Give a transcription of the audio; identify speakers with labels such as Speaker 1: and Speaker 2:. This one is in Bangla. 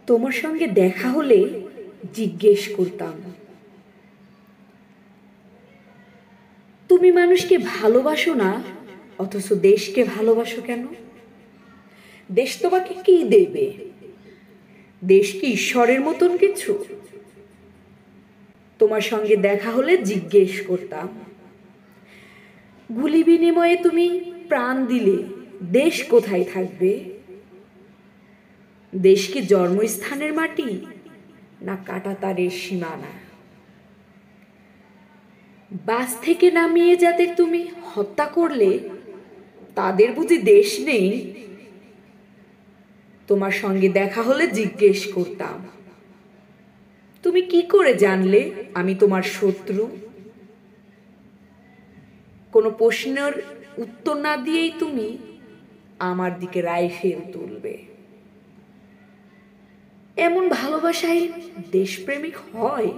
Speaker 1: তোমার সঙ্গে দেখা হলে জিজ্ঞেস করতাম, তুমি মানুষকে ভালোবাসো না, অথচ দেশকে ভালোবাসো কেন? দেশ তোমাকে কি দেবে? দেশ কি ঈশ্বরের মতন কিছু? তোমার সঙ্গে দেখা হলে জিজ্ঞেস করতাম, গুলি বিনিময়ে তুমি প্রাণ দিলে দেশ কোথায় থাকবে? দেশ কি জন্মস্থানের মাটি, না কাঁটাতারের সীমানা? বাস থেকে নামিয়ে যাদের তুমি হত্যা করলে, তাদের বুঝি দেশ নেই? তোমার সঙ্গে দেখা হলে জিজ্ঞেস করতাম, তুমি কি করে জানলে আমি তোমার শত্রু? কোনো প্রশ্নের উত্তর না দিয়েই তুমি আমার দিকে রাইফেল তুলবে। এমন ভালোবাসায় দেশপ্রেমিক হয়?